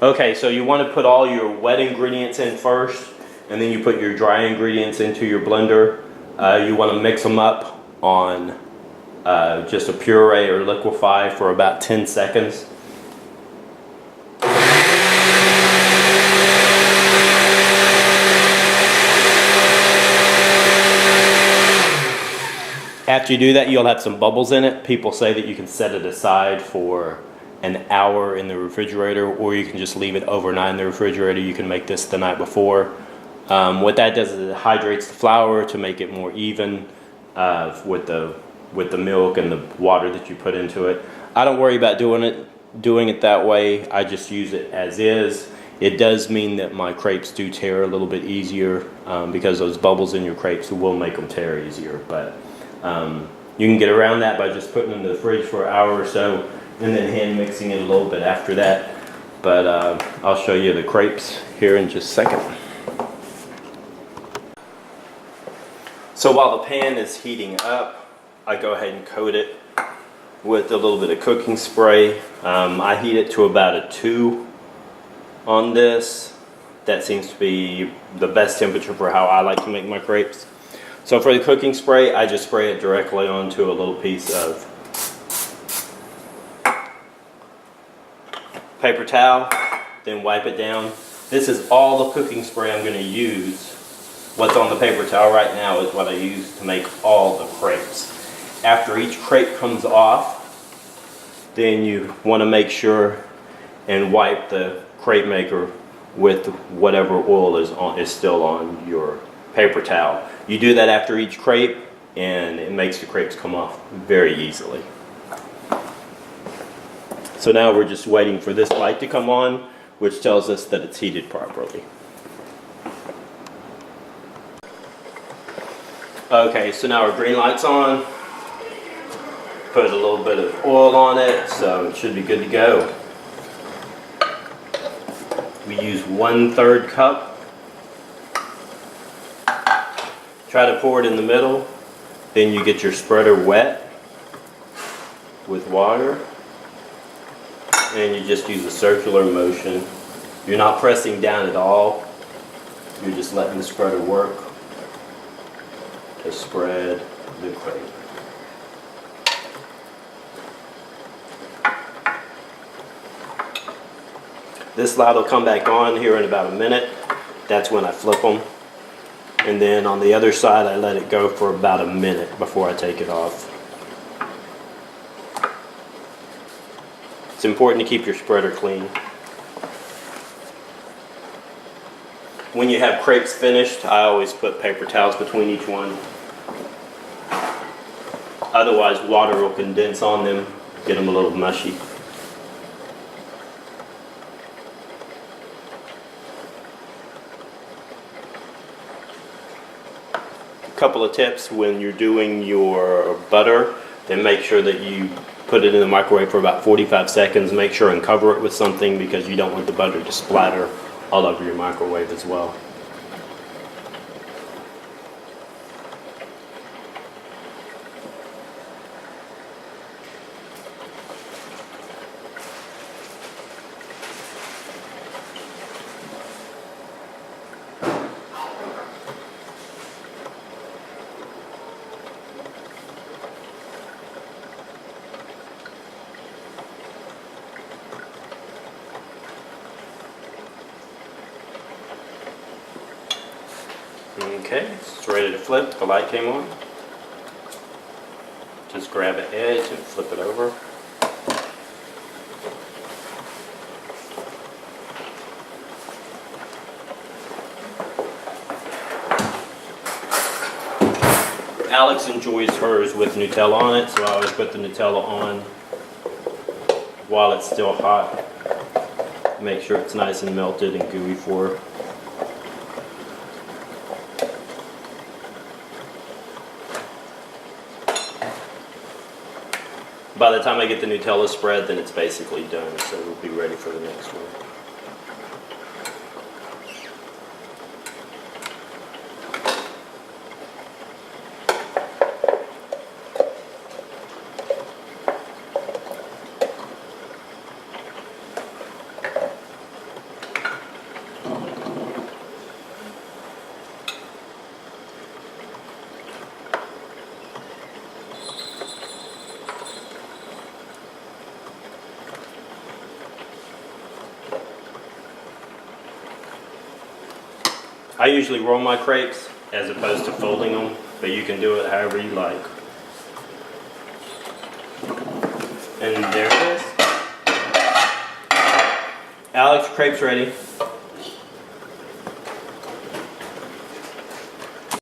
Okay, so you want to put all your wet ingredients in first, and then you put your dry ingredients into your blender. You want to mix them up on just a puree or liquefy for about 10 seconds. After you do that, you'll have some bubbles in it. People say that you can set it aside for an hour in the refrigerator, or you can just leave it overnight in the refrigerator. You can make this the night before. What that does is it hydrates the flour to make it more even with the milk and the water that you put into it. I don't worry about doing it that way. I just use it as is. It does mean that my crepes do tear a little bit easier because those bubbles in your crepes will make them tear easier. But you can get around that by just putting them in the fridge for an hour or so and then hand mixing it a little bit after that. But I'll show you the crepes here in just a second. So while the pan is heating up, I go ahead and coat it with a little bit of cooking spray. I heat it to about a 2 on this. That seems to be the best temperature for how I like to make my crepes. So for the cooking spray, I just spray it directly onto a little piece of paper towel, then wipe it down. This is all the cooking spray I'm going to use. What's on the paper towel right now is what I use to make all the crepes. After each crepe comes off, then you want to make sure and wipe the crepe maker with whatever oil is still on your paper towel. You do that after each crepe, and it makes the crepes come off very easily. So now we're just waiting for this light to come on, which tells us that it's heated properly. Okay, so now our green light's on. Put a little bit of oil on it, so it should be good to go. We use 1/3 cup. Try to pour it in the middle. Then you get your spreader wet with water. And you just use a circular motion. You're not pressing down at all. You're just letting the spreader work to spread the crepe. This light will come back on here in about a minute. That's when I flip them. And then on the other side, I let it go for about a minute before I take it off. It's important to keep your spreader clean. When you have crepes finished, I always put paper towels between each one. Otherwise, water will condense on them, get them a little mushy. Couple of tips: when you're doing your butter, then make sure that you put it in the microwave for about 45 seconds. Make sure and cover it with something because you don't want the butter to splatter all over your microwave as well. Okay, it's ready to flip. The light came on. Just grab an edge and flip it over. Alex enjoys hers with Nutella on it, so I always put the Nutella on while it's still hot. Make sure it's nice and melted and gooey for her. By the time I get the Nutella spread, then it's basically done, so we'll be ready for the next one. I usually roll my crepes as opposed to folding them, but you can do it however you like. And there it is. Alex, crepe's ready.